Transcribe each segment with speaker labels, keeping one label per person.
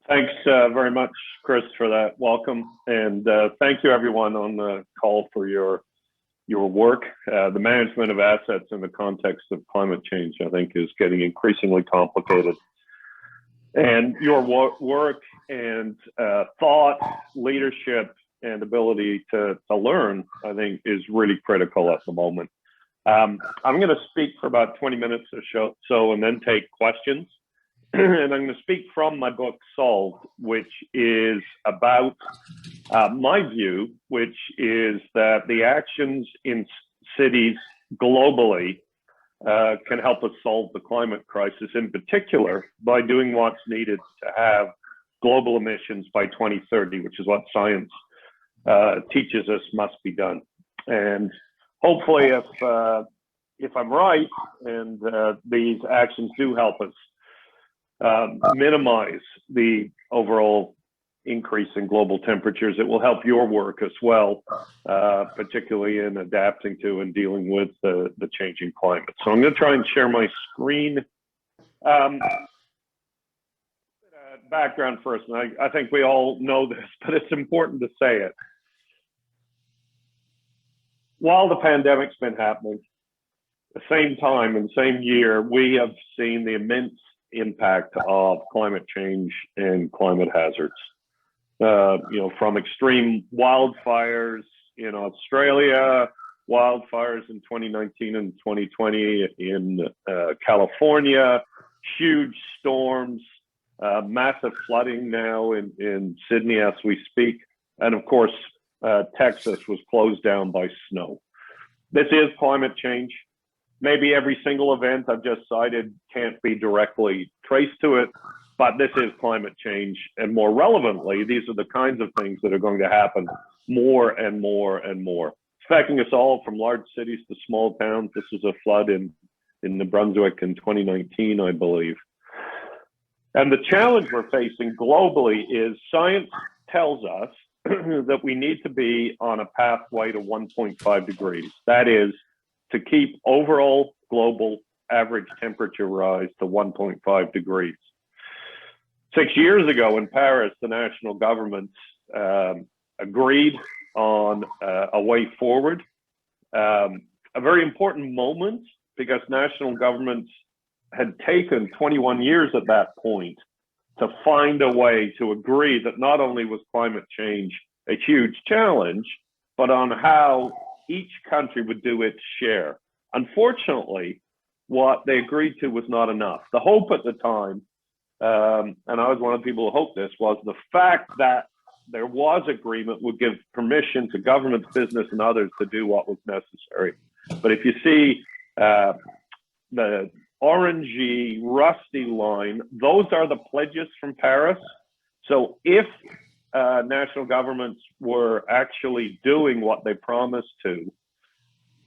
Speaker 1: Thanks very much, Chris, for that welcome. And thank you, everyone on the call for your work. The management of assets in the context of climate change, I think, is getting increasingly complicated. And your work and thought, leadership, and ability to learn, I think, is really critical at the moment. I'm going to speak for about 20 minutes or so and then take questions. And I'm going to speak from my book, Solved, which is about my view, which is that the actions in cities globally can help us solve the climate crisis, in particular by doing what's needed to have global emissions by 2030, which is what science teaches us must be done. And hopefully, if I'm right, and these actions do help us minimize the overall increase in global temperatures, it will help your work as well, particularly in adapting to and dealing with the changing climate. So I'm going to try and share my screen. Background first, and I think we all know this, but it's important to say it. While the pandemic's been happening, at the same time and same year, we have seen the immense impact of climate change and climate hazards. From extreme wildfires in Australia, wildfires in 2019 and 2020 in California, huge storms, massive flooding now in Sydney as we speak, and of course, Texas was closed down by snow. This is climate change. Maybe every single event I've just cited can't be directly traced to it, but this is climate change. And more relevantly, these are the kinds of things that are going to happen more and more and more. It's affecting us all from large cities to small towns. This was a flood in New Brunswick in 2019, I believe. And the challenge we're facing globally is science tells us that we need to be on a pathway to 1.5 degrees. That is, to keep overall global average temperature rise to 1.5 degrees. 6 years ago in Paris, the national governments agreed on a way forward. A very important moment because national governments had taken 21 years at that point to find a way to agree that not only was climate change a huge challenge, but on how each country would do its share. Unfortunately, what they agreed to was not enough. The hope at the time, and I was one of the people who hoped this, was the fact that there was agreement would give permission to governments, business, and others to do what was necessary. But if you see the orangey, rusty line, those are the pledges from Paris. So if national governments were actually doing what they promised to,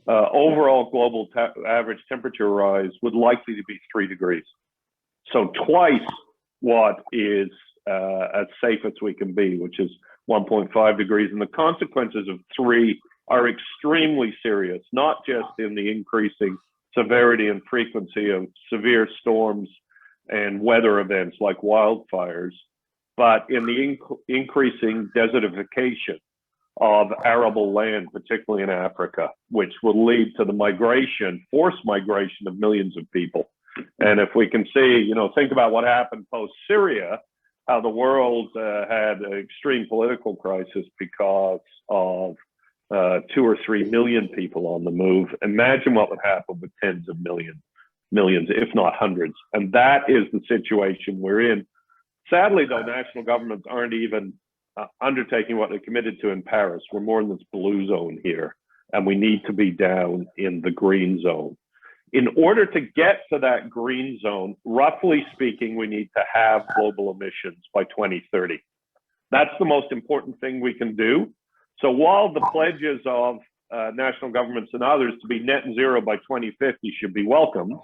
Speaker 1: overall global average temperature rise would likely to be 3 degrees. So twice what is as safe as we can be, which is 1.5 degrees. And the consequences of 3 are extremely serious, not just in the increasing severity and frequency of severe storms and weather events like wildfires, but in the increasing desertification of arable land, particularly in Africa, which will lead to the migration, forced migration of millions of people. And if we can see, think about what happened post-Syria, how the world had an extreme political crisis because of 2 or 3 million people on the move. Imagine what would happen with tens of millions, if not hundreds. And that is the situation we're in. Sadly, though, national governments aren't even undertaking what they committed to in Paris. We're more in this blue zone here, and we need to be down in the green zone. In order to get to that green zone, roughly speaking, we need to have global emissions by 2030. That's the most important thing we can do. So while the pledges of national governments and others to be net zero by 2050 should be welcomed,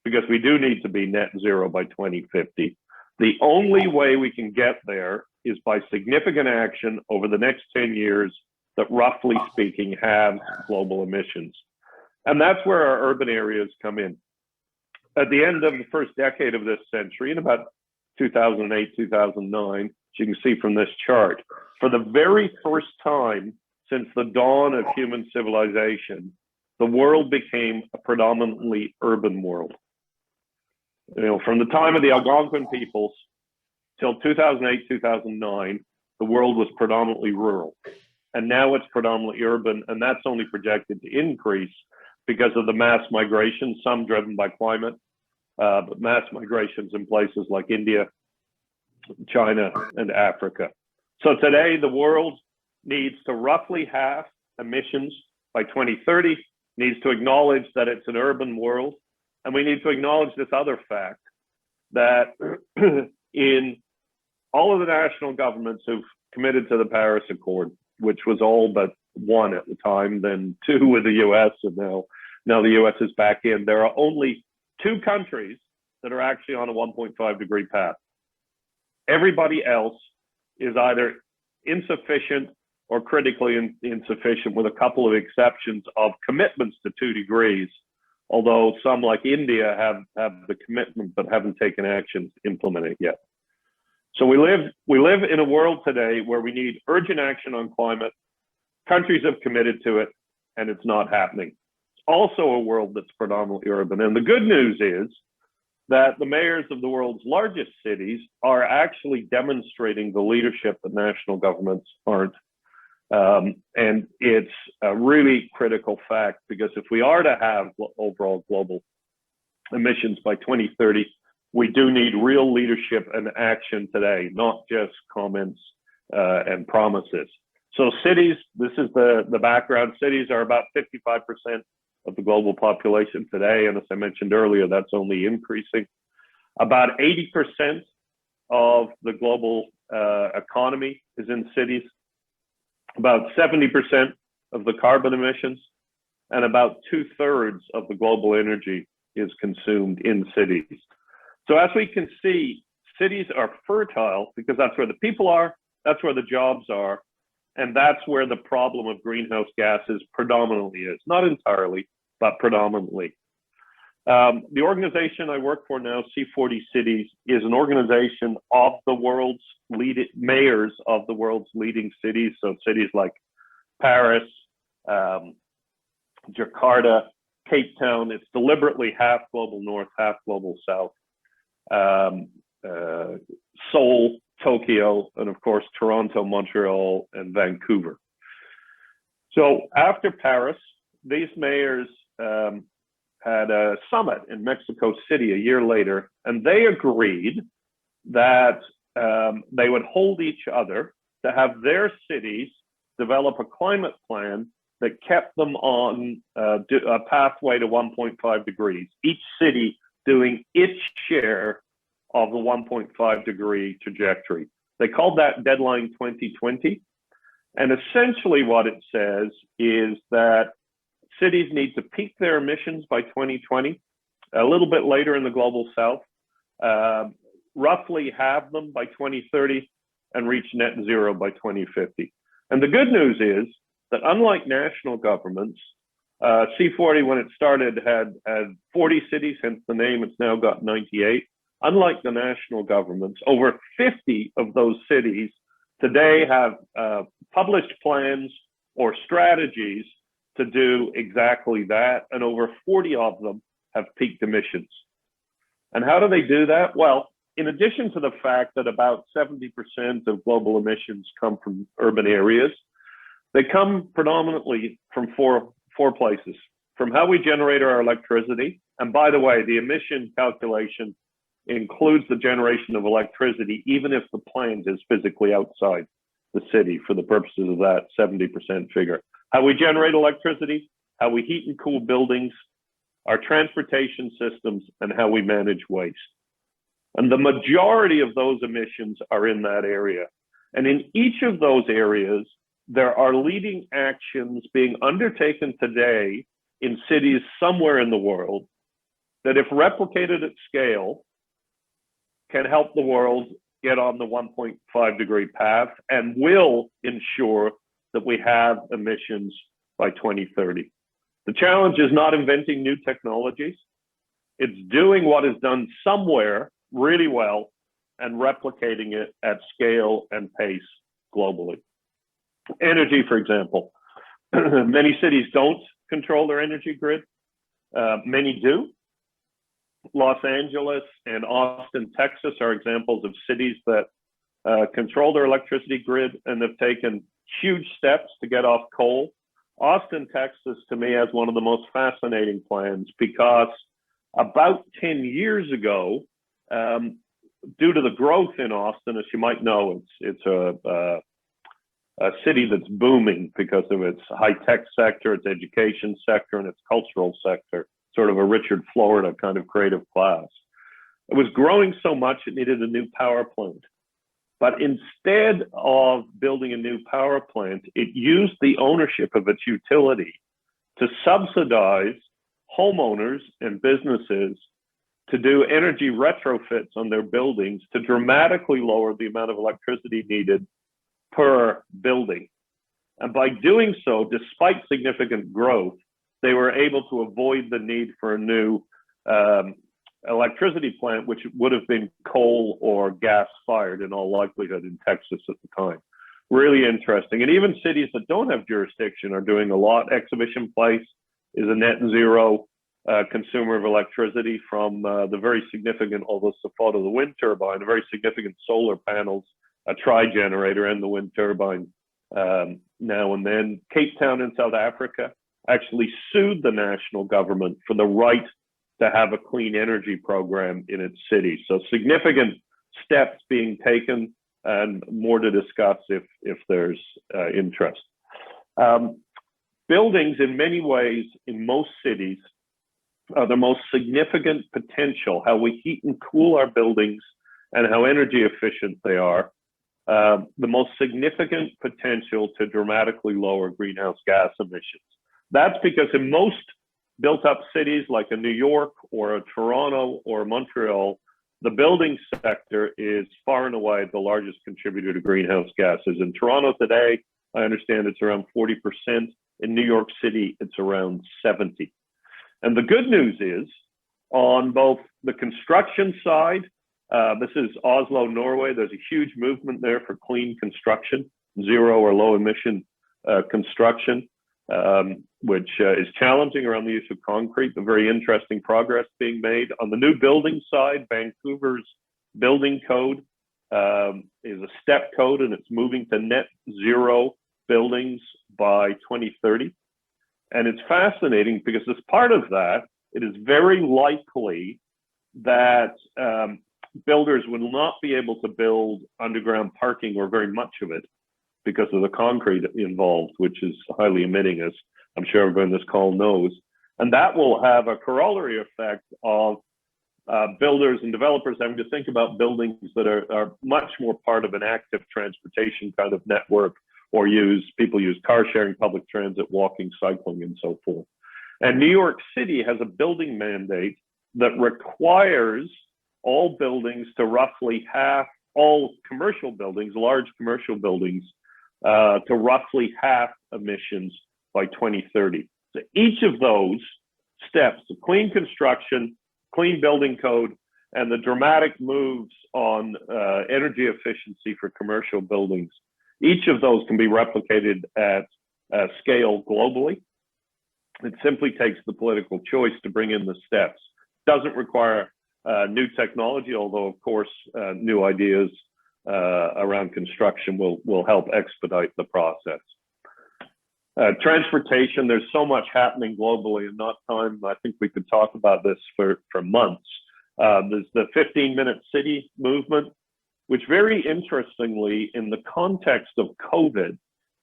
Speaker 1: because we do need to be net zero by 2050, the only way we can get there is by significant action over the next 10 years that, roughly speaking, have global emissions. And that's where our urban areas come in. At the end of the first decade of this century, in about 2008, 2009, as you can see from this chart, for the very first time since the dawn of human civilization, the world became a predominantly urban world. You know, from the time of the Algonquin peoples till 2008, 2009, the world was predominantly rural. And now it's predominantly urban, and that's only projected to increase because of the mass migration, some driven by climate, but mass migrations in places like India, China, and Africa. So today, the world needs to roughly halve emissions by 2030, needs to acknowledge that it's an urban world, and we need to acknowledge this other fact that in all of the national governments who've committed to the Paris Accord, which was all but one at the time, then two with the US, and now the US is back in, there are only 2 countries that are actually on a 1.5 degree path. Everybody else is either insufficient or critically insufficient, with a couple of exceptions of commitments to 2 degrees, although some like India have the commitment but haven't taken action to implement it yet. So we live in a world today where we need urgent action on climate. Countries have committed to it, and it's not happening. It's also a world that's predominantly urban. And the good news is that the mayors of the world's largest cities are actually demonstrating the leadership that national governments aren't. And it's a really critical fact, because if we are to have overall global emissions by 2030, we do need real leadership and action today, not just comments and promises. So cities, this is the background. Cities are about 55% of the global population today. And as I mentioned earlier, that's only increasing. About 80% of the global economy is in cities. About 70% of the carbon emissions, and about 2/3 of the global energy is consumed in cities. So as we can see, cities are fertile because that's where the people are, that's where the jobs are, and that's where the problem of greenhouse gases predominantly is. Not entirely, but predominantly. The organization I work for now, C40 Cities, is an organization of the world's mayors of the world's leading cities. So cities like Paris, Jakarta, Cape Town. It's deliberately half global north, half global south. Seoul, Tokyo, and of course, Toronto, Montreal, and Vancouver. So after Paris, these mayors had a summit in Mexico City a year later, and they agreed that they would hold each other to have their cities develop a climate plan that kept them on a pathway to 1.5 degrees, each city doing its share of the 1.5 degree trajectory. They called that deadline 2020. And essentially what it says is that cities need to peak their emissions by 2020, a little bit later in the global south, roughly halve them by 2030, and reach net zero by 2050. And the good news is that unlike national governments, C40, when it started, had 40 cities, hence the name. It's now got 98. Unlike the national governments, over 50 of those cities today have published plans or strategies to do exactly that, and over 40 of them have peaked emissions. And how do they do that? Well, in addition to the fact that about 70% of global emissions come from urban areas, they come predominantly from four places. From how we generate our electricity, and by the way, the emission calculation includes the generation of electricity, even if the plant is physically outside the city, for the purposes of that 70% figure. How we generate electricity, how we heat and cool buildings, our transportation systems, and how we manage waste. And the majority of those emissions are in that area. And in each of those areas, there are leading actions being undertaken today in cities somewhere in the world that, if replicated at scale, can help the world get on the 1.5 degree path and will ensure that we have emissions by 2030. The challenge is not inventing new technologies. It's doing what is done somewhere really well and replicating it at scale and pace globally. Energy, for example, many cities don't control their energy grid. Many do. Los Angeles and Austin, Texas are examples of cities that control their electricity grid and have taken huge steps to get off coal. Austin, Texas, to me, has one of the most fascinating plans because about 10 years ago, due to the growth in Austin, as you might know, it's a city that's booming because of its high-tech sector, its education sector, and its cultural sector, sort of a Richard Florida kind of creative class. It was growing so much it needed a new power plant. But instead of building a new power plant, it used the ownership of its utility to subsidize homeowners and businesses to do energy retrofits on their buildings to dramatically lower the amount of electricity needed per building. And by doing so, despite significant growth, they were able to avoid the need for a new electricity plant, which would have been coal or gas fired in all likelihood in Texas at the time. Really interesting. And even cities that don't have jurisdiction are doing a lot. Exhibition Place is a net zero consumer of electricity from the very significant, although it's the fault of the wind turbine, the very significant solar panels, a tri-generator and the wind turbine now and then. Cape Town in South Africa actually sued the national government for the right to have a clean energy program in its city. So significant steps being taken and more to discuss if there's interest. Buildings in many ways in most cities are the most significant potential, how we heat and cool our buildings and how energy efficient they are, the most significant potential to dramatically lower greenhouse gas emissions. That's because in most built up cities like a New York or a Toronto or Montreal, the building sector is far and away the largest contributor to greenhouse gases. In Toronto today, I understand it's around 40%. In New York City, it's around 70%. And the good news is on both the construction side, this is Oslo, Norway. There's a huge movement there for clean construction, zero or low emission construction, which is challenging around the use of concrete, but very interesting progress being made. On the new building side, Vancouver's building code is a step code, and it's moving to net zero buildings by 2030. And it's fascinating because as part of that, it is very likely that builders will not be able to build underground parking or very much of it because of the concrete involved, which is highly emitting, as I'm sure everyone on this call knows. And that will have a corollary effect of builders and developers having to think about buildings that are much more part of an active transportation kind of network, or people use car sharing, public transit, walking, cycling, and so forth. And New York City has a building mandate that requires all buildings to roughly half, all commercial buildings, large commercial buildings, to roughly half emissions by 2030. So each of those steps, the clean construction, clean building code, and the dramatic moves on energy efficiency for commercial buildings, each of those can be replicated at scale globally. It simply takes the political choice to bring in the steps. Doesn't require new technology, although of course new ideas around construction will help expedite the process. Transportation, there's so much happening globally and not time. I think we could talk about this for months. There's the 15-minute city movement, which very interestingly, in the context of COVID,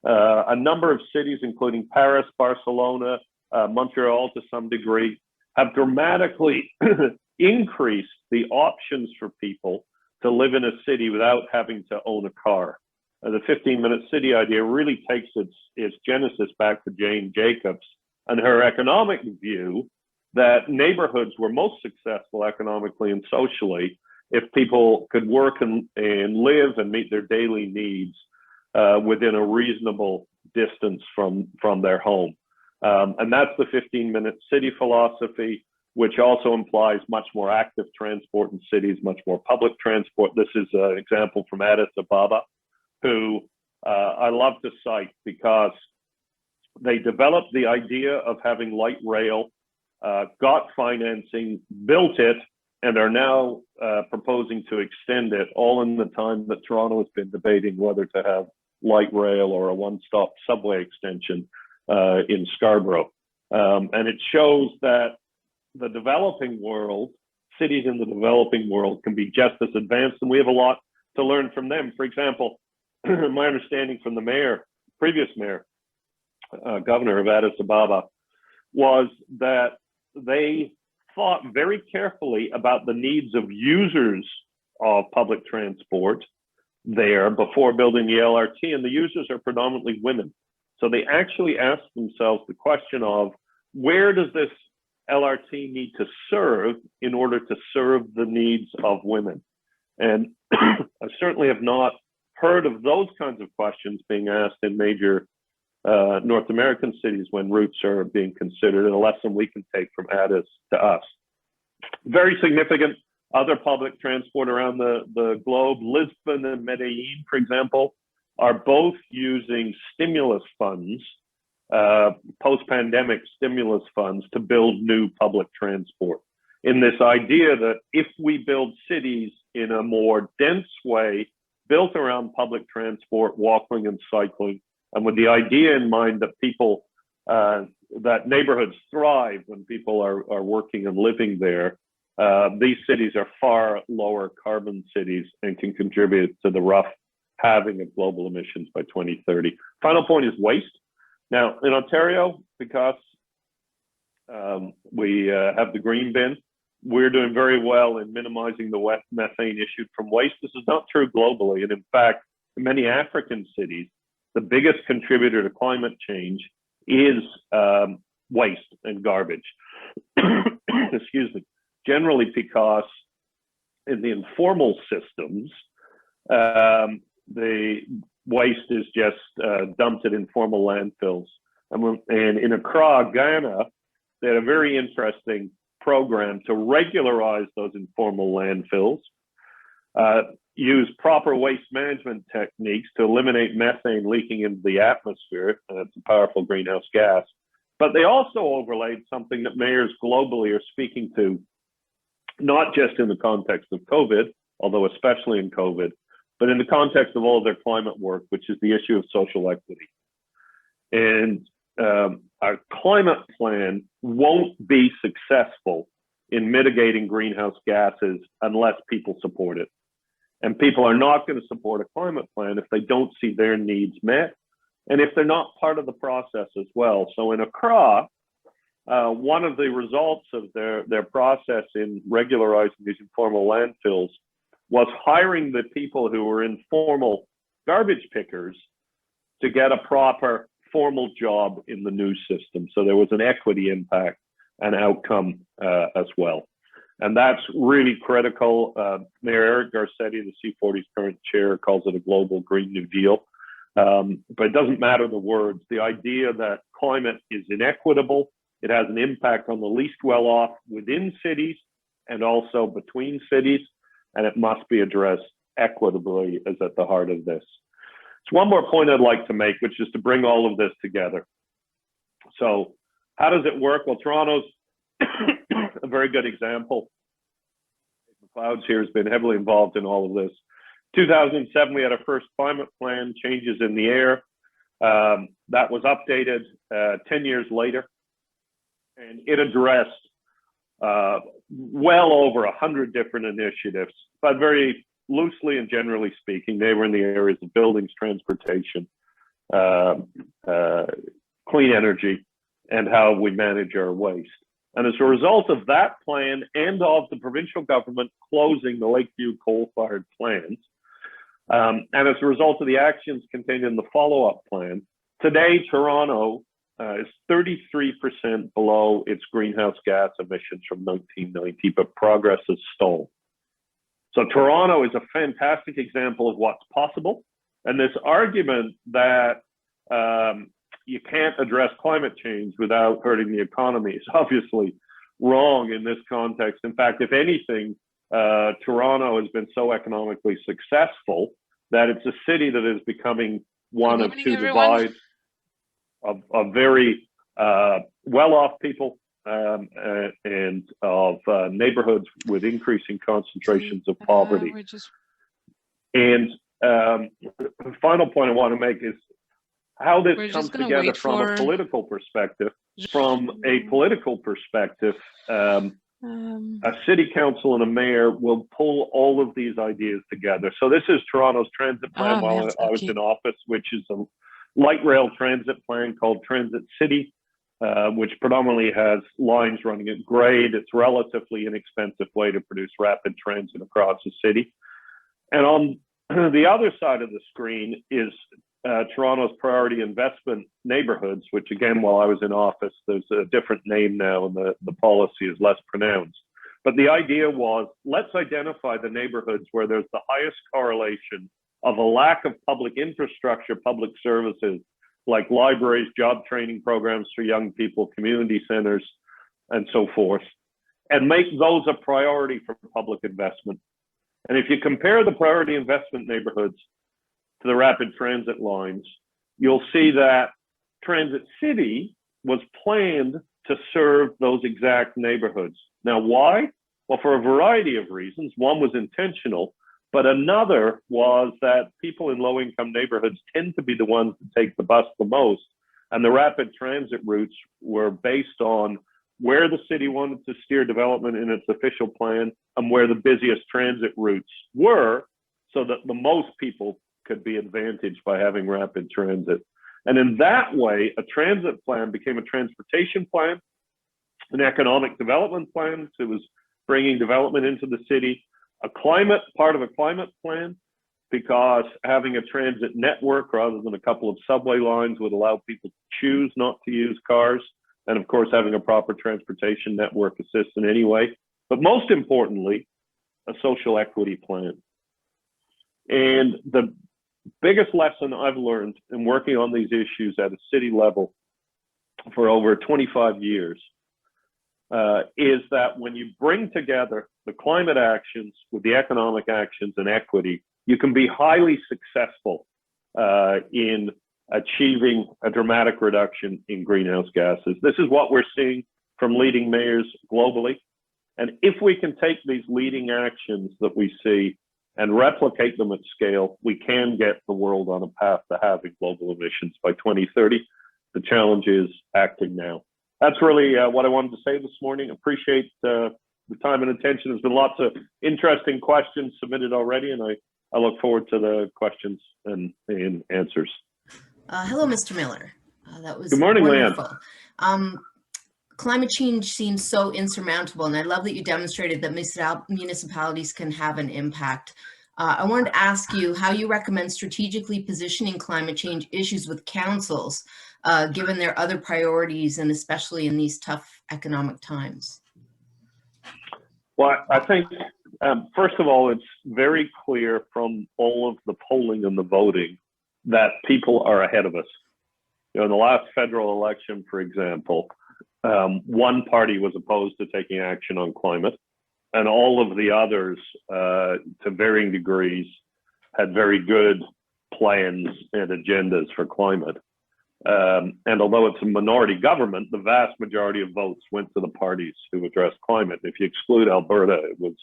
Speaker 1: a number of cities, including Paris, Barcelona, Montreal to some degree, have dramatically increased the options for people to live in a city without having to own a car. The 15-minute city idea really takes its genesis back to Jane Jacobs and her economic view that neighborhoods were most successful economically and socially if people could work and live and meet their daily needs within a reasonable distance from their home. And that's the 15-minute city philosophy. which also implies much more active transport in cities, much more public transport. This is an example from Addis Ababa, who I love to cite because they developed the idea of having light rail, got financing, built it, and are now proposing to extend it, all in the time that Toronto has been debating whether to have light rail or a one-stop subway extension in Scarborough. And it shows that the developing world, cities in the developing world, can be just as advanced, and we have a lot to learn from them. For example, my understanding from the mayor, previous mayor, governor of Addis Ababa, was that they thought very carefully about the needs of users of public transport there before building the LRT, and the users are predominantly women. So they actually asked themselves the question of, where does this LRT need to serve in order to serve the needs of women? And I certainly have not heard of those kinds of questions being asked in major North American cities when routes are being considered, and a lesson we can take from Addis to us. Very significant other public transport around the globe. Lisbon and Medellin, for example, are both using stimulus funds, post-pandemic stimulus funds, to build new public transport, in this idea that if we build cities in a more dense way, built around public transport, walking and cycling, and with the idea in mind that people, that neighborhoods thrive when people are working and living there, these cities are far lower carbon cities and can contribute to the rough halving of global emissions by 2030. Final point is waste. Now, in Ontario, because we have the green bin, we're doing very well in minimizing the wet methane issued from waste. This is not true globally. And in fact, in many African cities, the biggest contributor to climate change is waste and garbage. Excuse me. Generally because in the informal systems, the waste is just dumped at informal landfills. And in Accra, Ghana, they had a very interesting program to regularize those informal landfills, use proper waste management techniques to eliminate methane leaking into the atmosphere. It's a powerful greenhouse gas. But they also overlaid something that mayors globally are speaking to, not just in the context of COVID, although especially in COVID, but in the context of all of their climate work, which is the issue of social equity. And our climate plan won't be successful in mitigating greenhouse gases unless people support it. And people are not going to support a climate plan if they don't see their needs met, and if they're not part of the process as well. So in Accra, one of the results of their process in regularizing these informal landfills was hiring the people who were informal garbage pickers to get a proper formal job in the new system. So there was an equity impact and outcome as well. And that's really critical. Mayor Eric Garcetti, the C40's current chair, calls it a global Green New Deal. But it doesn't matter the words. The idea that climate is inequitable, it has an impact on the least well-off within cities and also between cities, and it must be addressed equitably as at the heart of this. So one more point I'd like to make, which is to bring all of this together. So how does it work? Well, Toronto's a very good example. McLeod's here has been heavily involved in all of this. 2007, we had our first climate plan, Changes in the Air. That was updated 10 years later, and it addressed well over 100 different initiatives, but very loosely and generally speaking, they were in the areas of buildings, transportation, clean energy, and how we manage our waste. And as a result of that plan and of the provincial government closing the Lakeview coal-fired plants, and as a result of the actions contained in the follow-up plan, today Toronto is 33% below its greenhouse gas emissions from 1990, but progress is stalled. So Toronto is a fantastic example of what's possible. And this argument that you can't address climate change without hurting the economy is obviously wrong in this context. In fact, if anything, Toronto has been so economically successful that it's a city that is becoming one of two divides of very well-off people and of neighborhoods with increasing concentrations of poverty. And the final point I want to make is how this comes together from a political perspective. From a political perspective, a city council and a mayor will pull all of these ideas together. So this is Toronto's transit plan while I was in office, which is a light rail transit plan called Transit City, which predominantly has lines running at grade. It's a relatively inexpensive way to produce rapid transit across the city. And on the other side of the screen is Toronto's priority investment neighborhoods, which again, while I was in office, there's a different name now and the policy is less pronounced. But the idea was, let's identify the neighborhoods where there's the highest correlation of a lack of public infrastructure, public services, like libraries, job training programs for young people, community centers, and so forth, and make those a priority for public investment. And if you compare the priority investment neighborhoods to the rapid transit lines, you'll see that Transit City was planned to serve those exact neighborhoods. Now, why? Well, for a variety of reasons. One was intentional, but another was that people in low-income neighborhoods tend to be the ones that take the bus the most. And the rapid transit routes were based on where the city wanted to steer development in its official plan and where the busiest transit routes were, so that the most people could be advantaged by having rapid transit. And in that way, a transit plan became a transportation plan, an economic development plan. So it was bringing development into the city, part of a climate plan, because having a transit network rather than a couple of subway lines would allow people to choose not to use cars. And of course, having a proper transportation network assists in any way. But most importantly, a social equity plan. And the biggest lesson I've learned in working on these issues at a city level for over 25 years is that when you bring together the climate actions with the economic actions and equity, you can be highly successful in achieving a dramatic reduction in greenhouse gases. This is what we're seeing from leading mayors globally. And if we can take these leading actions that we see and replicate them at scale, we can get the world on a path to halving global emissions by 2030. The challenge is acting now. That's really what I wanted to say this morning. Appreciate the time and attention. There's been lots of interesting questions submitted already, and I look forward to the questions and answers.
Speaker 2: Hello, Mr. Miller. That was
Speaker 1: Good morning,
Speaker 2: wonderful.
Speaker 1: Leanne.
Speaker 2: Climate change seems so insurmountable, and I love that you demonstrated that municipalities can have an impact. I wanted to ask you how you recommend strategically positioning climate change issues with councils, given their other priorities, and especially in these tough economic times.
Speaker 1: Well, I think, first of all, it's very clear from all of the polling and the voting that people are ahead of us. You know, in the last federal election, for example, one party was opposed to taking action on climate, and all of the others, to varying degrees, had very good plans and agendas for climate. And although it's a minority government, the vast majority of votes went to the parties who addressed climate. If you exclude Alberta, it was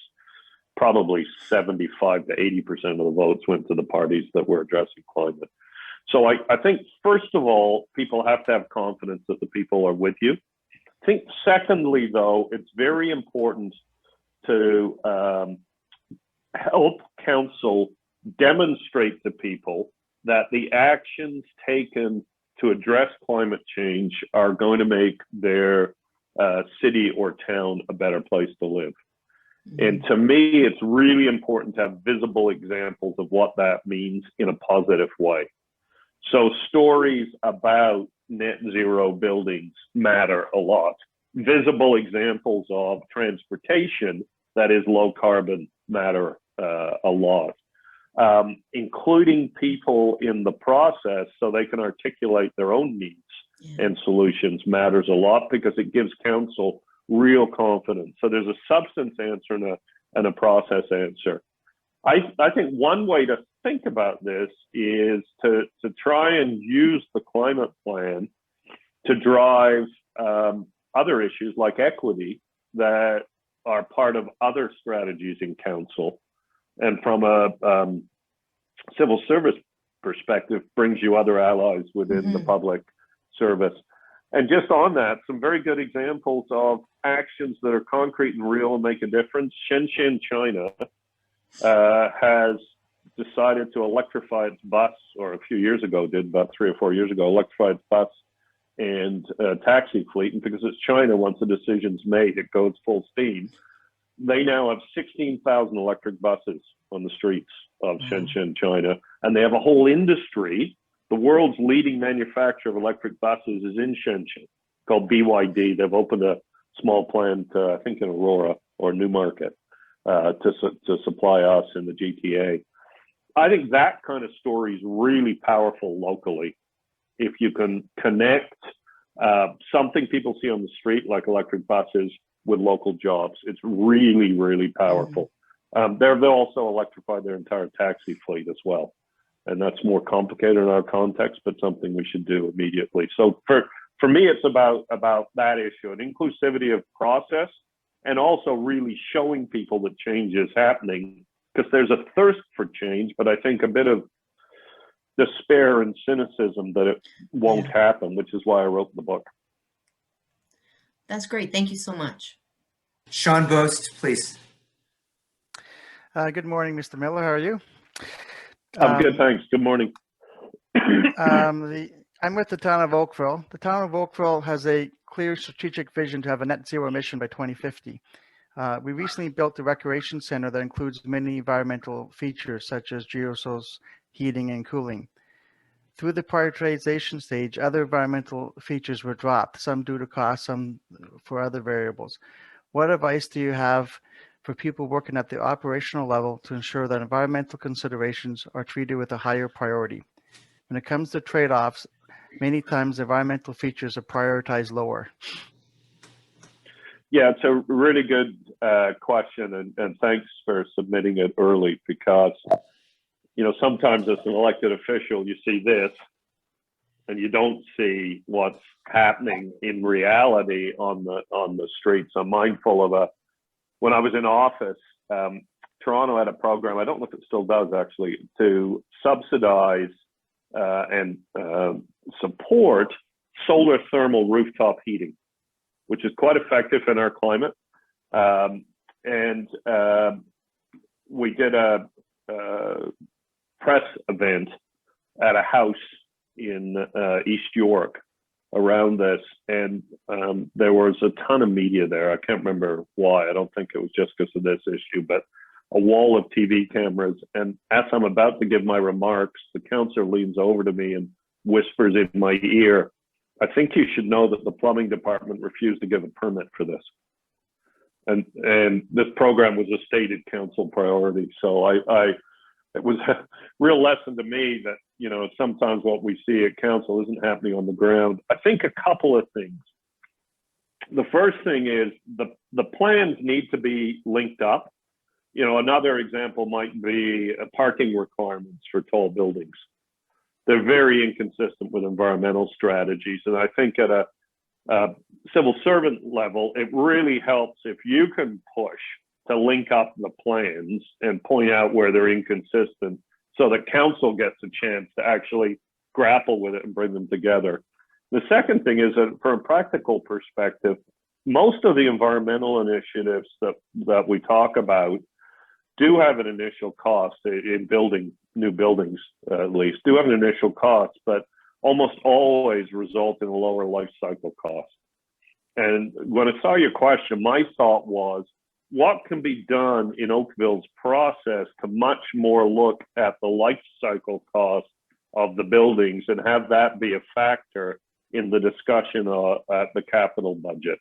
Speaker 1: probably 75 to 80% of the votes went to the parties that were addressing climate. So I think, first of all, people have to have confidence that the people are with you. I think, secondly, though, it's very important to help council demonstrate to people that the actions taken to address climate change are going to make their city or town a better place to live. And to me, it's really important to have visible examples of what that means in a positive way. So stories about net zero buildings matter a lot. Visible examples of transportation that is low carbon matter a lot. Including people in the process so they can articulate their own needs and solutions matters a lot, because it gives council real confidence. So there's a substance answer and a process answer. I think one way to think about this is to try and use the climate plan to drive other issues like equity that are part of other strategies in council, and from a civil service perspective, brings you other allies within the public service. And just on that, some very good examples of actions that are concrete and real and make a difference. Shenzhen, China, has decided to electrify its bus, or a few years ago did, about 3 or 4 years ago, electrify its bus and taxi fleet. And because it's China, once the decision's made, it goes full steam. They now have 16,000 electric buses on the streets of Shenzhen, China, and they have a whole industry. The world's leading manufacturer of electric buses is in Shenzhen, called BYD. They've opened a small plant, I think in Aurora or Newmarket, to supply us in the GTA. I think that kind of story is really powerful locally. If you can connect something people see on the street, like electric buses, with local jobs, it's really, really powerful. They'll also electrify their entire taxi fleet as well. And that's more complicated in our context, but something we should do immediately. So for me, it's about that issue, an inclusivity of process, and also really showing people that change is happening, because there's a thirst for change, but I think a bit of despair and cynicism that it won't happen, which is why I wrote the book.
Speaker 2: That's great. Thank you so much.
Speaker 3: Sean Boast, please.
Speaker 4: Good morning, Mr. Miller. How are you?
Speaker 1: I'm good, thanks. Good morning.
Speaker 4: I'm with the town of Oakville. The town of Oakville has a clear strategic vision to have a net zero emission by 2050. We recently built a recreation center that includes many environmental features such as geosols, heating, and cooling. Through the prioritization stage, other environmental features were dropped, some due to cost, some for other variables. What advice do you have for people working at the operational level to ensure that environmental considerations are treated with a higher priority? When it comes to trade-offs, many times environmental features are prioritized lower.
Speaker 1: Yeah, it's a really good question, and thanks for submitting it early, because sometimes as an elected official, you see this and you don't see what's happening in reality on the streets. I'm mindful of when I was in office, Toronto had a program, I don't know if it still does actually, to subsidize and support solar thermal rooftop heating, which is quite effective in our climate. And we did a press event at a house in East York around this, and there was a ton of media there. I can't remember why. I don't think it was just because of this issue, but a wall of TV cameras. And as I'm about to give my remarks, the councillor leans over to me and whispers in my ear, "I think you should know that the plumbing department refused to give a permit for this." And this program was a stated council priority. So it was a real lesson to me that, sometimes what we see at council isn't happening on the ground. I think a couple of things. The first thing is the plans need to be linked up. Another example might be parking requirements for tall buildings. They're very inconsistent with environmental strategies. And I think at a civil servant level, it really helps if you can push to link up the plans and point out where they're inconsistent, so that council gets a chance to actually grapple with it and bring them together. The second thing is that from a practical perspective, most of the environmental initiatives that we talk about do have an initial cost in building new buildings, at least, do have an initial cost, but almost always result in a lower life cycle cost. And when I saw your question, my thought was, what can be done in Oakville's process to much more look at the life cycle cost of the buildings and have that be a factor in the discussion at the capital budget?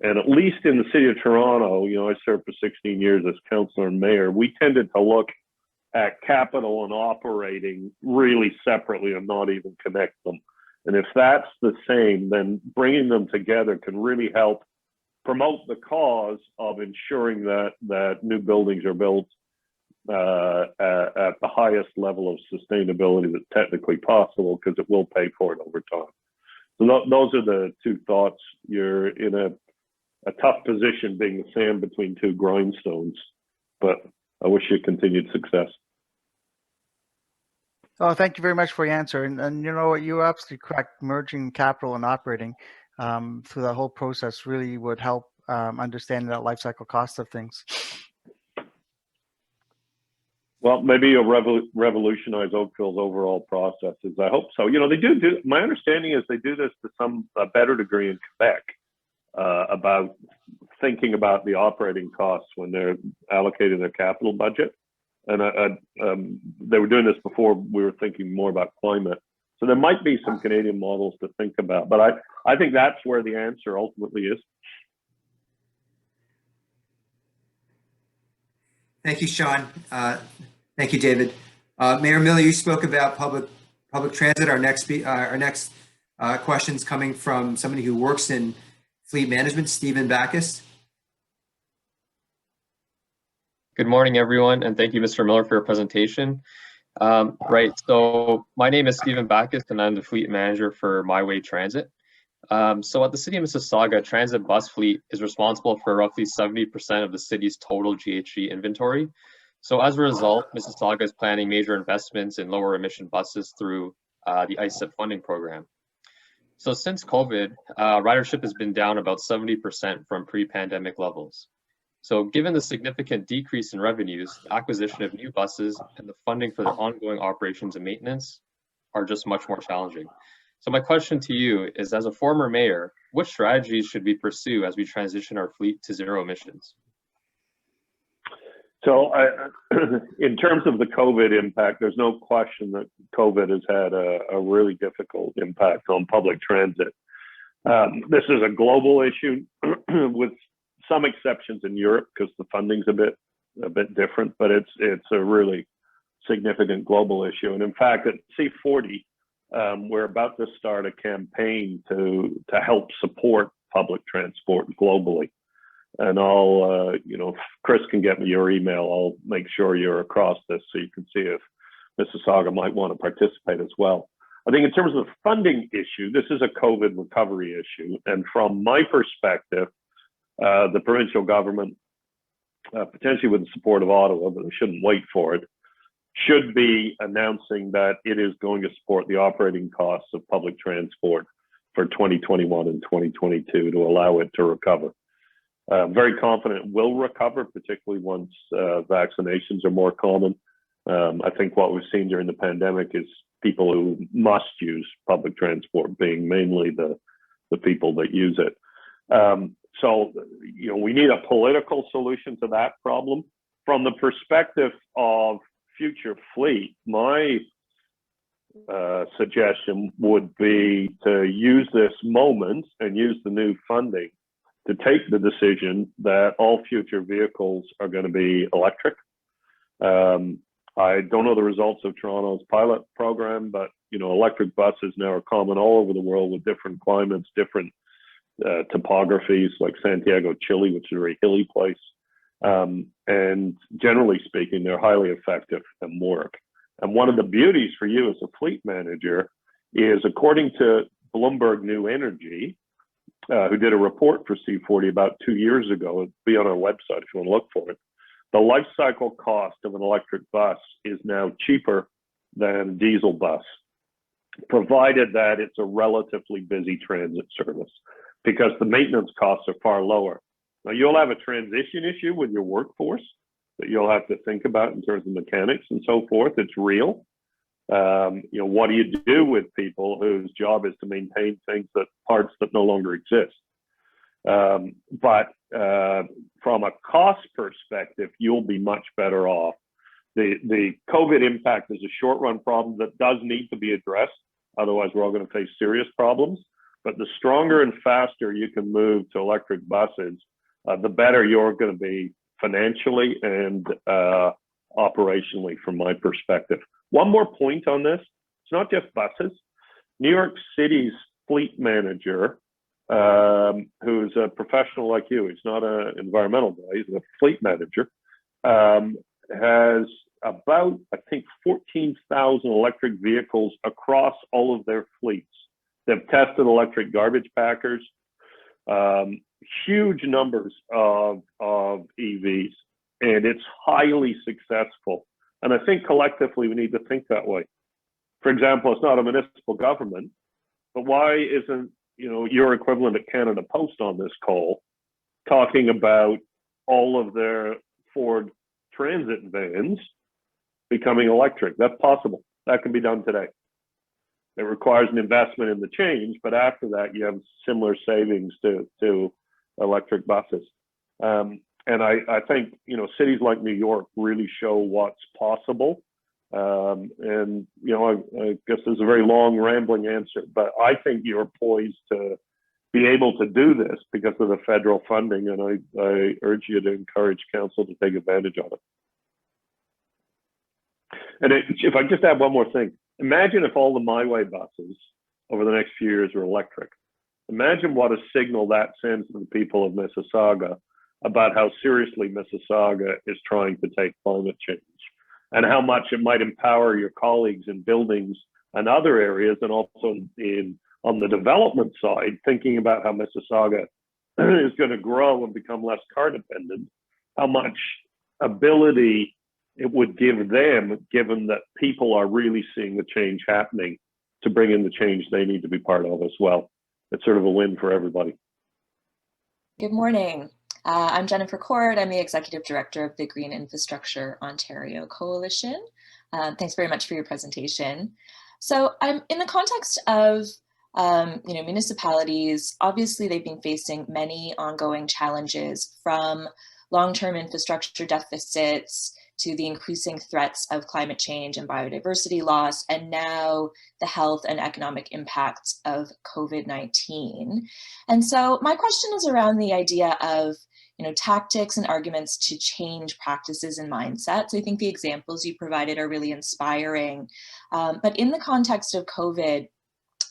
Speaker 1: And at least in the city of Toronto, I served for 16 years as councillor and mayor, we tended to look at capital and operating really separately and not even connect them. And if that's the same, then bringing them together can really help promote the cause of ensuring that new buildings are built at the highest level of sustainability that's technically possible, because it will pay for it over time. So those are the two thoughts. You're in a tough position being the sand between two grindstones, but I wish you continued success.
Speaker 4: Oh, thank you very much for your answer. And you know what, you're absolutely correct. Merging capital and operating through that whole process really would help understand that life cycle cost of things.
Speaker 1: Well, maybe you'll revolutionize Oakville's overall processes. I hope so. You know, they do. My understanding is they do this to a better degree in Quebec about thinking about the operating costs when they're allocating their capital budget. And they were doing this before we were thinking more about climate. So there might be some Canadian models to think about, but I think that's where the answer ultimately is.
Speaker 3: Thank you, Sean. Thank you, David. Mayor Miller, you spoke about public transit. Our next question's coming from somebody who works in fleet management, Stephen Backus.
Speaker 5: Good morning, everyone, and thank you, Mr. Miller, for your presentation. Right, so my name is Stephen Backus, and I'm the fleet manager for My Way Transit. So at the City of Mississauga, transit bus fleet is responsible for roughly 70% of the city's total GHG inventory. So as a result, Mississauga is planning major investments in lower emission buses through the ICEP funding program. So since COVID, ridership has been down about 70% from pre-pandemic levels. So given the significant decrease in revenues, the acquisition of new buses and the funding for their ongoing operations and maintenance are just much more challenging. So my question to you is, as a former mayor, what strategies should we pursue as we transition our fleet to zero emissions?
Speaker 1: So in terms of the COVID impact, there's no question that COVID has had a really difficult impact on public transit. This is a global issue with some exceptions in Europe because the funding's a bit different, but it's a really significant global issue. And in fact, at C40, we're about to start a campaign to help support public transport globally. And I'll, if Chris can get me your email, I'll make sure you're across this so you can see if Mississauga might want to participate as well. I think in terms of the funding issue, this is a COVID recovery issue. And from my perspective, the provincial government, potentially with the support of Ottawa, but they shouldn't wait for it, should be announcing that it is going to support the operating costs of public transport for 2021 and 2022 to allow it to recover. Very confident it will recover, particularly once vaccinations are more common. I think what we've seen during the pandemic is people who must use public transport being mainly the people that use it. So, we need a political solution to that problem. From the perspective of future fleet, my suggestion would be to use this moment and use the new funding to take the decision that all future vehicles are going to be electric. I don't know the results of Toronto's pilot program, but electric buses now are common all over the world with different climates, different topographies, like Santiago, Chile, which is a very hilly place. And generally speaking, they're highly effective and work. And one of the beauties for you as a fleet manager is, according to Bloomberg New Energy, who did a report for C40 about 2 years ago, it'll be on our website if you want to look for it, the life cycle cost of an electric bus is now cheaper than a diesel bus, provided that it's a relatively busy transit service, because the maintenance costs are far lower. Now, you'll have a transition issue with your workforce that you'll have to think about in terms of mechanics and so forth. It's real. What do you do with people whose job is to maintain parts that no longer exist? But from a cost perspective, you'll be much better off. The COVID impact is a short-run problem that does need to be addressed. Otherwise, we're all going to face serious problems. But the stronger and faster you can move to electric buses, the better you're going to be financially and operationally, from my perspective. One more point on this: it's not just buses. New York City's fleet manager who's a professional like you, he's not an environmental guy, he's a fleet manager, has about, I think, 14,000 electric vehicles across all of their fleets. They've tested electric garbage packers, huge numbers of EVs, and it's highly successful. And I think collectively we need to think that way. For example, it's not a municipal government, but why isn't, you know, your equivalent at Canada Post on this call talking about all of their Ford Transit vans becoming electric? That's possible. That can be done today. It requires an investment in the change, but after that, you have similar savings to electric buses. And I think, you know, cities like New York really show what's possible. And, you know, I guess there's a very long rambling answer, but I think you're poised to be able to do this because of the federal funding. And I urge you to encourage council to take advantage of it. And if I just add one more thing, imagine if all the My Way buses over the next few years are electric. Imagine what a signal that sends to the people of Mississauga about how seriously Mississauga is trying to take climate change, and how much it might empower your colleagues in buildings and other areas, and also on the development side, thinking about how Mississauga is going to grow and become less car dependent, how much ability it would give them, given that people are really seeing the change happening, to bring in the change they need to be part of as well. It's sort of a win for everybody.
Speaker 6: Good morning. I'm Jennifer Cord. I'm the Executive Director of the Green Infrastructure Ontario Coalition. Thanks very much for your presentation. So I'm in the context of municipalities. Obviously, they've been facing many ongoing challenges, from long-term infrastructure deficits to the increasing threats of climate change and biodiversity loss, and now the health and economic impacts of COVID-19. And so my question is around the idea of tactics and arguments to change practices and mindsets. I think the examples you provided are really inspiring. But in the context of COVID,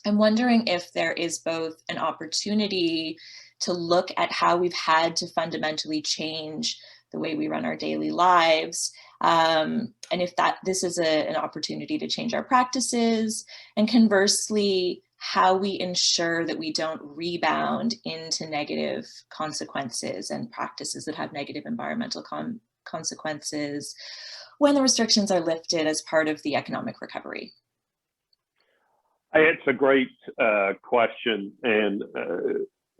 Speaker 6: I'm wondering if there is both an opportunity to look at how we've had to fundamentally change the way we run our daily lives, and if this is an opportunity to change our practices, and conversely, how we ensure that we don't rebound into negative consequences and practices that have negative environmental consequences when the restrictions are lifted as part of the economic recovery.
Speaker 1: It's a great question, and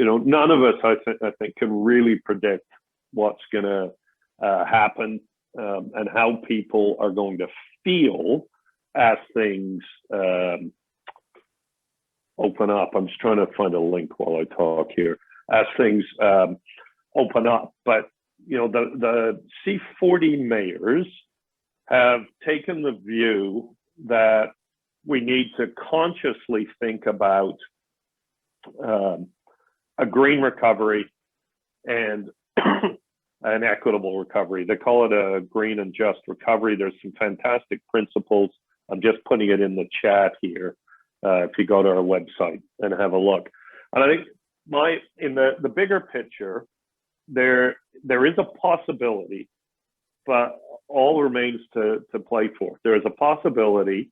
Speaker 1: none of us, I think, can really predict what's going to happen and how people are going to feel as things open up. I'm just trying to find a link while I talk here. As things open up, but the C40 mayors have taken the view that we need to consciously think about a green recovery and an equitable recovery. They call it a green and just recovery. There's some fantastic principles. I'm just putting it in the chat here. If you go to our website and have a look. And I think in the bigger picture, there is a possibility, but all remains to play for. There is a possibility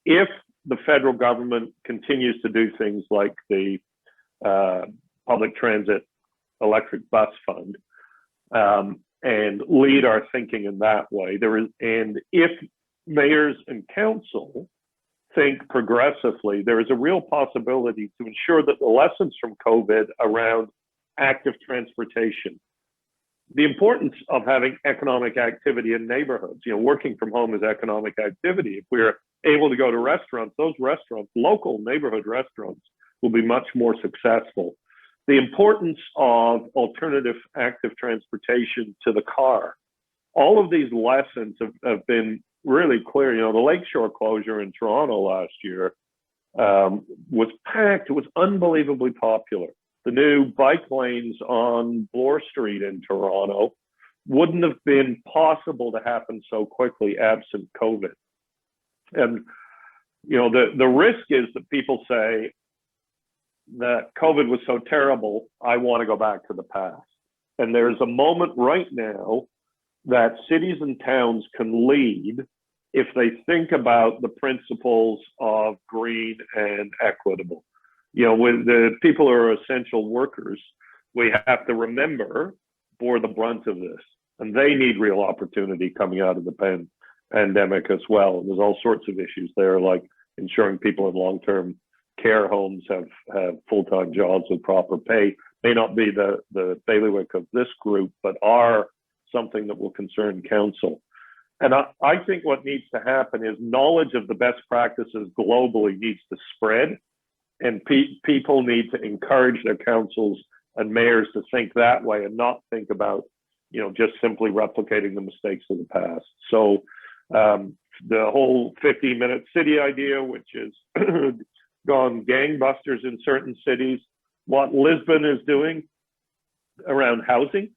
Speaker 1: if the federal government continues to do things like the public transit electric bus fund and lead our thinking in that way. And if mayors and council think progressively, there is a real possibility to ensure that the lessons from COVID around active transportation, the importance of having economic activity in neighborhoods, working from home is economic activity. If we're able to go to restaurants, those restaurants, local neighborhood restaurants, will be much more successful. The importance of alternative active transportation to the car. All of these lessons have been really clear. The Lakeshore closure in Toronto last year was packed. It was unbelievably popular. The new bike lanes on Bloor Street in Toronto wouldn't have been possible to happen so quickly absent COVID. And the risk is that people say, that COVID was so terrible, I want to go back to the past. And there's a moment right now that cities and towns can lead if they think about the principles of green and equitable. You know, with the people who are essential workers, we have to remember bore the brunt of this, and they need real opportunity coming out of the pandemic as well. And there's all sorts of issues there, like ensuring people in long-term care homes have full-time jobs with proper pay. May not be the bailiwick of this group, but are something that will concern council. And I think what needs to happen is knowledge of the best practices globally needs to spread, and people need to encourage their councils and mayors to think that way and not think about, you know, just simply replicating the mistakes of the past. So the whole 15-minute city idea, which is gone gangbusters in certain cities, what Lisbon is doing around housing.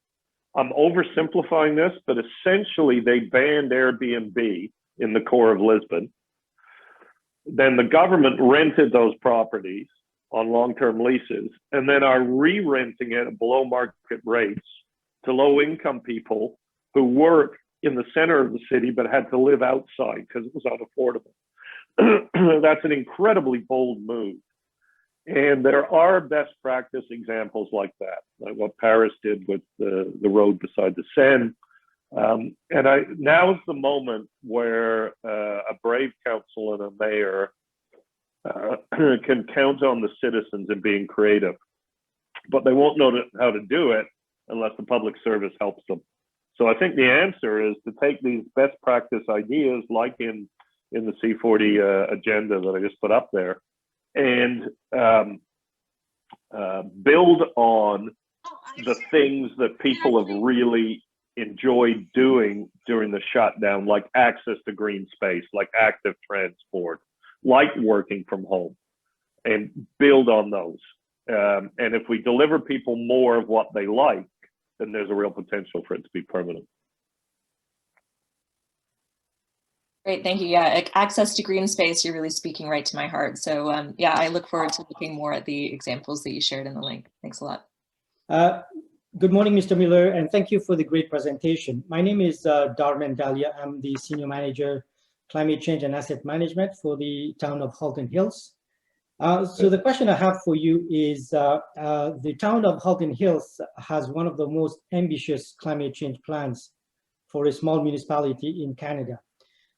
Speaker 1: I'm oversimplifying this, but essentially they banned Airbnb in the core of Lisbon. Then the government rented those properties on long-term leases and then are re-renting it at below market rates to low-income people who work in the center of the city but had to live outside because it was unaffordable. That's an incredibly bold move. And there are best practice examples like that, like what Paris did with the road beside the Seine. And now is the moment where a brave council and a mayor can count on the citizens in being creative, but they won't know how to do it unless the public service helps them. So I think the answer is to take these best practice ideas, like in the C40 agenda that I just put up there, and build on the things that people have really enjoyed doing during the shutdown, like access to green space, like active transport, like working from home, and build on those. And if we deliver people more of what they like, then there's a real potential for it to be permanent.
Speaker 6: Great, thank you. Yeah, access to green space, you're really speaking right to my heart. So yeah, I look forward to looking more at the examples that you shared in the link. Thanks a lot.
Speaker 7: Good morning, Mr. Miller, and thank you for the great presentation. My name is Darman Dalia. I'm the Senior Manager, Climate Change and Asset Management for the town of Halton Hills. So the question I have for you is, the town of Halton Hills has one of the most ambitious climate change plans for a small municipality in Canada.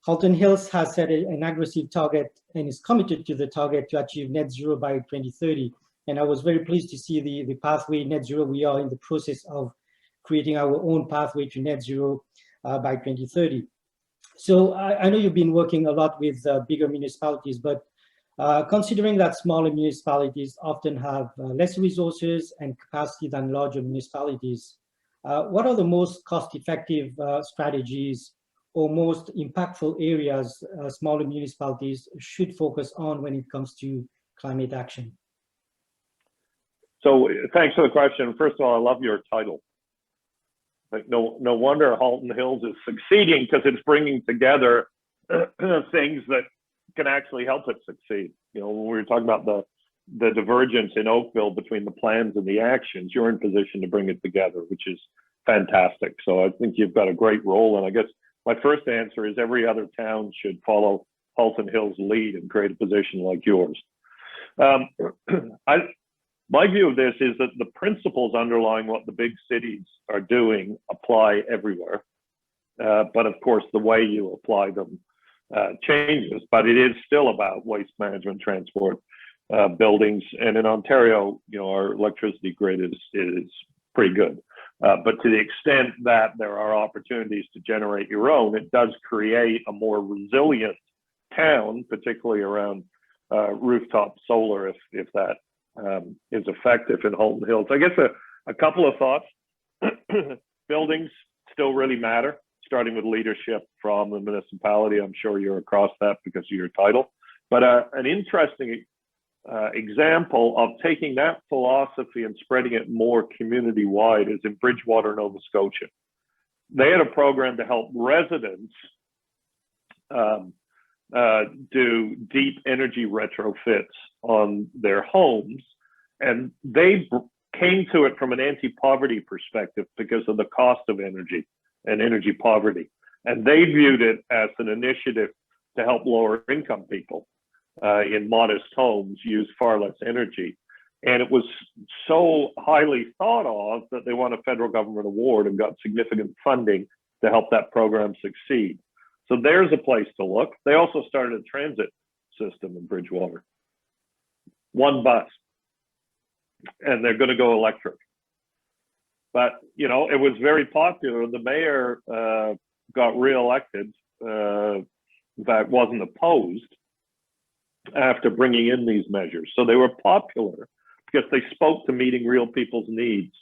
Speaker 7: Halton Hills has set an aggressive target and is committed to the target to achieve net zero by 2030. And I was very pleased to see the pathway net zero. We are in the process of creating our own pathway to net zero by 2030. So I know you've been working a lot with bigger municipalities, but considering that smaller municipalities often have less resources and capacity than larger municipalities, what are the most cost-effective strategies or most impactful areas smaller municipalities should focus on when it comes to climate action?
Speaker 1: So thanks for the question. First of all, I love your title. Like no wonder Halton Hills is succeeding, because it's bringing together things that can actually help it succeed. You know, when we were talking about the divergence in Oakville between the plans and the actions, you're in position to bring it together, which is fantastic. So I think you've got a great role. And I guess my first answer is every other town should follow Halton Hills' lead and create a position like yours. My view of this is that the principles underlying what the big cities are doing apply everywhere. But of course, the way you apply them changes, but it is still about waste management, transport, buildings. And in Ontario, you know, our electricity grid is pretty good. But to the extent that there are opportunities to generate your own, it does create a more resilient town, particularly around rooftop solar, if that is effective in Halton Hills. I guess a couple of thoughts. Buildings still really matter, starting with leadership from the municipality. I'm sure you're across that because of your title. But an interesting example of taking that philosophy and spreading it more community-wide is in Bridgewater, Nova Scotia. They had a program to help residents do deep energy retrofits on their homes And they came to it from an anti-poverty perspective because of the cost of energy and energy poverty. And they viewed it as an initiative to help lower income people in modest homes use far less energy. And it was so highly thought of that they won a federal government award and got significant funding to help that program succeed. So there's a place to look. They also started a transit system in Bridgewater. One bus. And they're going to go electric. But, you know, it was very popular. The mayor got reelected. In fact, wasn't opposed after bringing in these measures. So they were popular because they spoke to meeting real people's needs.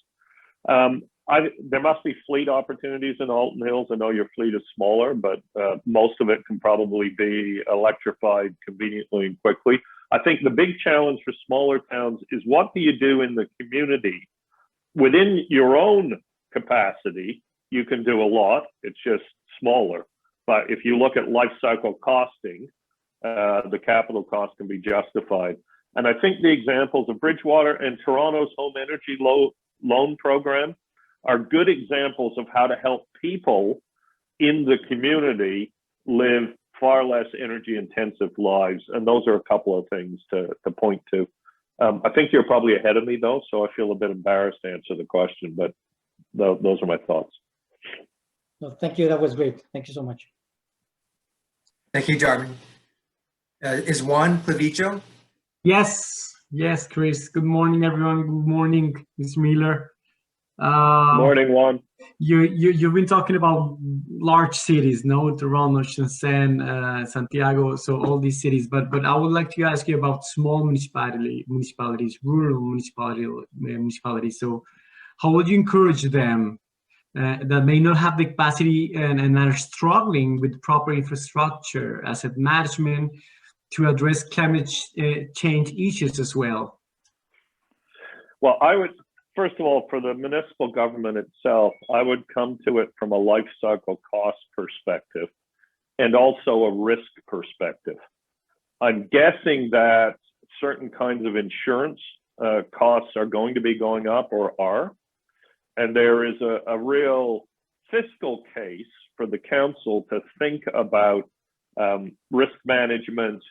Speaker 1: There must be fleet opportunities in Alton Hills. I know your fleet is smaller, but most of it can probably be electrified conveniently and quickly. I think the big challenge for smaller towns is what do you do in the community? Within your own capacity, you can do a lot. It's just smaller. But if you look at life cycle costing, the capital cost can be justified. And I think the examples of Bridgewater and Toronto's home energy loan program are good examples of how to help people in the community live far less energy intensive lives. And those are a couple of things to point to. I think you're probably ahead of me though, so I feel a bit embarrassed to answer the question, but those are my thoughts.
Speaker 7: No, thank you, that was great. Thank you so much.
Speaker 3: Thank you, Jarman. Is Juan Clavijo?
Speaker 8: Yes, Chris. Good morning, everyone. Good morning, Ms. Miller.
Speaker 1: Morning, Juan.
Speaker 8: You've been talking about large cities, no? Toronto, Shenzhen, Santiago, so all these cities. But I would like to ask you about small municipalities, rural municipalities. So how would you encourage them that may not have the capacity and are struggling with proper infrastructure, asset management, to address climate change issues as well?
Speaker 1: Well, I would, first of all, for the municipal government itself, I would come to it from a life cycle cost perspective and also a risk perspective. I'm guessing that certain kinds of insurance costs are going to be going up or are. And there is a real fiscal case for the council to think about risk management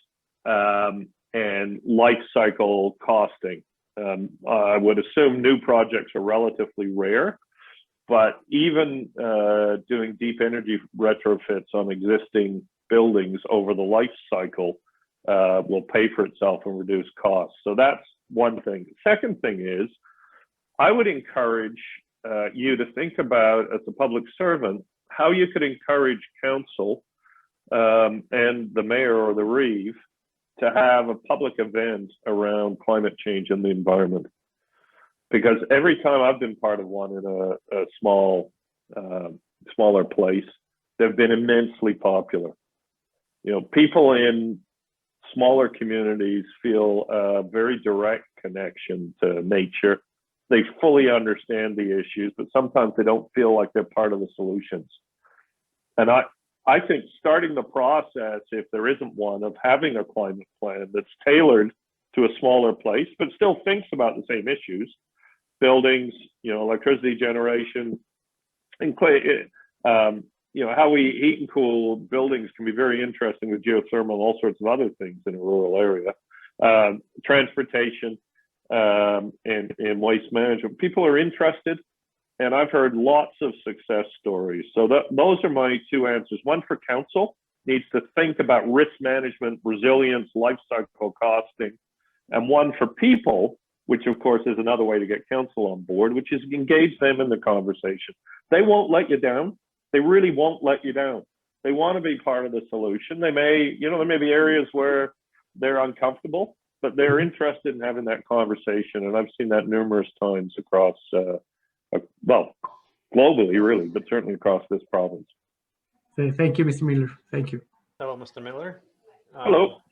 Speaker 1: and life cycle costing. I would assume new projects are relatively rare, but even doing deep energy retrofits on existing buildings over the life cycle will pay for itself and reduce costs. So that's one thing. Second thing is, I would encourage you to think about, as a public servant, how you could encourage council and the mayor or the reeve to have a public event around climate change and the environment. Because every time I've been part of one in a smaller place, they've been immensely popular. You know, people in smaller communities feel a very direct connection to nature. They fully understand the issues, but sometimes they don't feel like they're part of the solutions. And I think starting the process, if there isn't one, of having a climate plan that's tailored to a smaller place, but still thinks about the same issues, buildings, you know, electricity generation, and you know, how we heat and cool buildings can be very interesting with geothermal and all sorts of other things in a rural area. Transportation and waste management. People are interested. And I've heard lots of success stories. So those are my two answers. One for council, needs to think about risk management, resilience, life cycle costing. And one for people, which of course is another way to get council on board, which is engage them in the conversation. They won't let you down. They really won't let you down. They want to be part of the solution. They may, you know, there may be areas where they're uncomfortable, but they're interested in having that conversation. And I've seen that numerous times across, well, globally, really, but certainly across this province.
Speaker 8: Thank you, Mr. Miller. Thank you.
Speaker 9: Hello, Mr. Miller.
Speaker 1: Hello.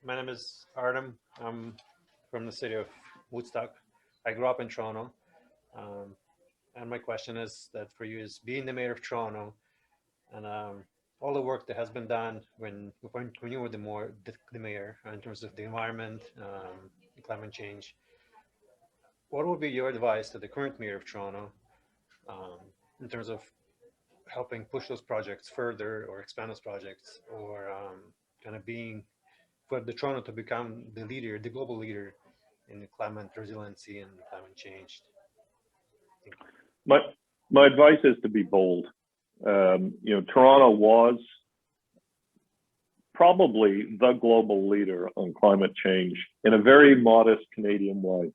Speaker 9: My name is Artem. I'm from the city of Woodstock. I grew up in Toronto. And my question is that for you is being the mayor of Toronto and all the work that has been done when you were the mayor in terms of the environment, climate change. what would be your advice to the current mayor of Toronto in terms of helping push those projects further or expand those projects, or kind of being for the Toronto to become the leader, the global leader in climate resiliency and climate change?
Speaker 1: My advice is to be bold. Toronto was probably the global leader on climate change in a very modest Canadian way.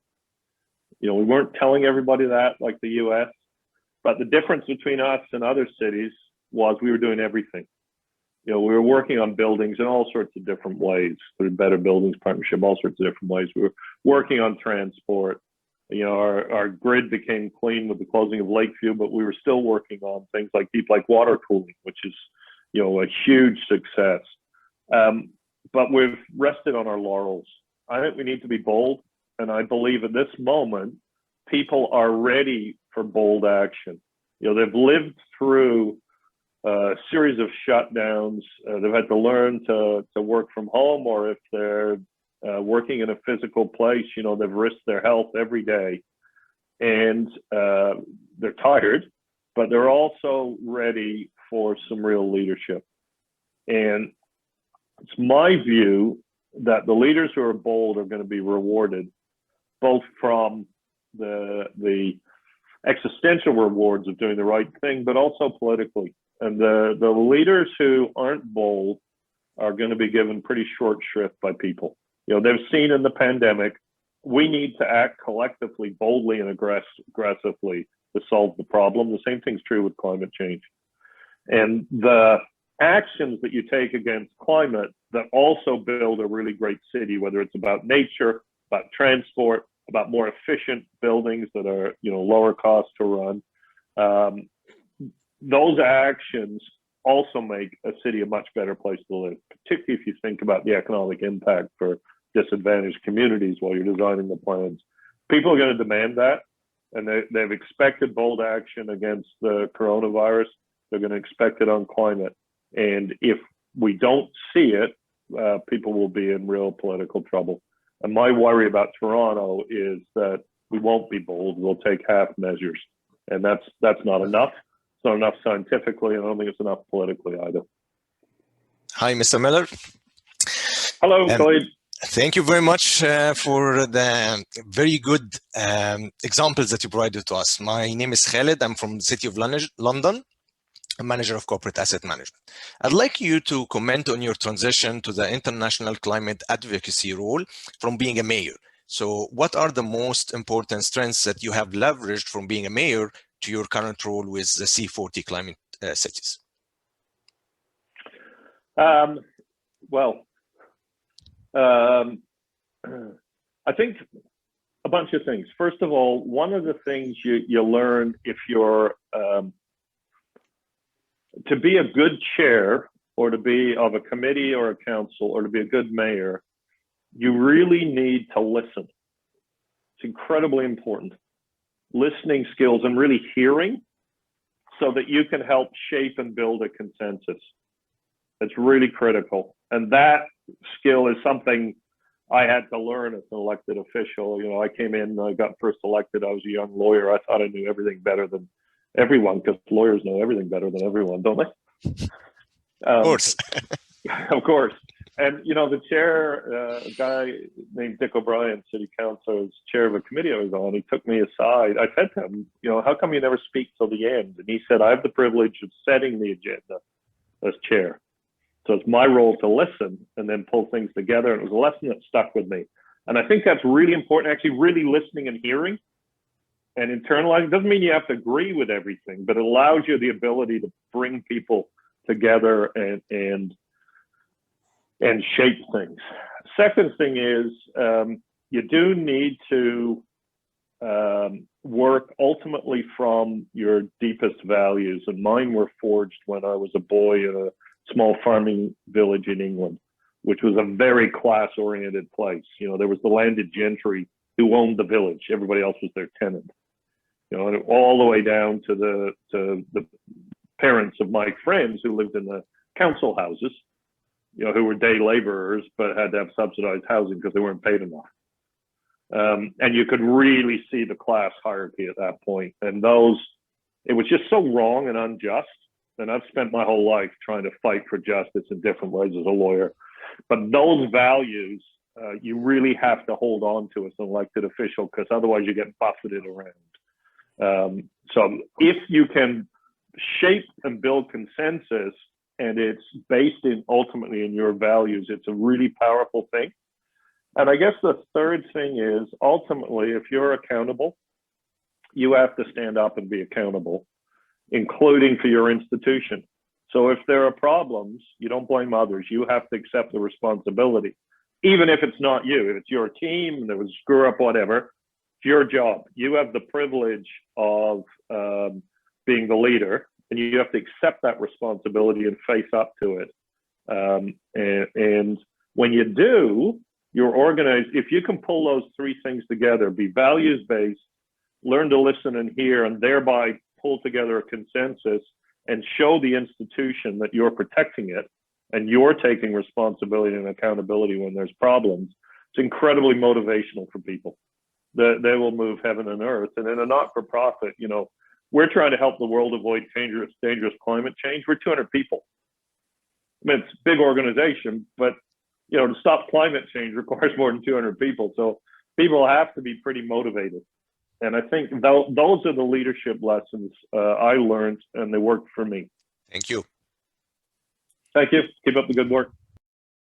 Speaker 1: We weren't telling everybody that like the US, but the difference between us and other cities was we were doing everything. We were working on buildings in all sorts of different ways, through Better Buildings Partnership, all sorts of different ways. We were working on transport. Our grid became clean with the closing of Lakeview, but we were still working on things like deep lake water cooling, which is, a huge success. But we've rested on our laurels. I think we need to be bold. And I believe at this moment, people are ready for bold action. They've lived through a series of shutdowns. They've had to learn to work from home, or if they're working in a physical place, they've risked their health every day. And they're tired, but they're also ready for some real leadership. And it's my view that the leaders who are bold are going to be rewarded, both from the existential rewards of doing the right thing, but also politically. And the leaders who aren't bold are going to be given pretty short shrift by people. They've seen in the pandemic, we need to act collectively, boldly, and aggressively to solve the problem. The same thing's true with climate change. And the actions that you take against climate that also build a really great city, whether it's about nature, about transport, about more efficient buildings that are, lower cost to run. Those actions also make a city a much better place to live, particularly if you think about the economic impact for disadvantaged communities while you're designing the plans. People are going to demand that, and they've expected bold action against the coronavirus. They're going to expect it on climate. And if we don't see it, people will be in real political trouble. And my worry about Toronto is that we won't be bold. We'll take half measures. And that's not enough. It's not enough scientifically, and I don't think it's enough politically either.
Speaker 10: Hi, Mr. Miller.
Speaker 1: Hello, Khalid.
Speaker 10: Thank you very much for the very good examples that you provided to us. My name is Khalid. I'm from the city of London. I'm manager of corporate asset management. I'd like you to comment on your transition to the international climate advocacy role from being a mayor. So what are the most important strengths that you have leveraged from being a mayor to your current role with the C40 Climate Cities?
Speaker 1: I think a bunch of things. First of all, one of the things you learn if you're to be a good chair, or to be of a committee or a council, or to be a good mayor, you really need to listen. It's incredibly important. Listening skills and really hearing, so that you can help shape and build a consensus. It's really critical. And that skill is something I had to learn as an elected official. I came in, I got first elected, I was a young lawyer. I thought I knew everything better than everyone, because lawyers know everything better than everyone, don't they?
Speaker 10: Of course.
Speaker 1: Of course. And, the chair, a guy named Dick O'Brien, city council, was chair of a committee I was on. He took me aside. I said to him, how come you never speak till the end? And he said, I have the privilege of setting the agenda as chair. So it's my role to listen and then pull things together. And it was a lesson that stuck with me. And I think that's really important, actually really listening and hearing and internalizing. It doesn't mean you have to agree with everything, but it allows you the ability to bring people together and shape things. Second thing is you do need to work ultimately from your deepest values. And mine were forged when I was a boy in a small farming village in England, which was a very class-oriented place. There was the landed gentry who owned the village. Everybody else was their tenant. And all the way down to the parents of my friends who lived in the council houses, who were day laborers but had to have subsidized housing because they weren't paid enough. And you could really see the class hierarchy at that point. And it was just so wrong and unjust. And I've spent my whole life trying to fight for justice in different ways as a lawyer. But those values, you really have to hold on to as an elected official, because otherwise you get buffeted around. So if you can shape and build consensus, and it's based ultimately in your values, it's a really powerful thing. And I guess the third thing is, ultimately, if you're accountable, you have to stand up and be accountable, including for your institution. So if there are problems, you don't blame others. You have to accept the responsibility, even if it's not you. If it's your team, there was a screw up, whatever, it's your job. You have the privilege of being the leader, and you have to accept that responsibility and face up to it. And when you do, you're organized. If you can pull those three things together, be values-based, learn to listen and hear, and thereby pull together a consensus and show the institution that you're protecting it and you're taking responsibility and accountability when there's problems, it's incredibly motivational for people. They will move heaven and earth. And in a not-for-profit, we're trying to help the world avoid dangerous climate change. We're 200 people. I mean, it's a big organization, but to stop climate change requires more than 200 people. So people have to be pretty motivated. And I think those are the leadership lessons I learned, and they worked for me.
Speaker 10: Thank you.
Speaker 1: Thank you. Keep up the good work.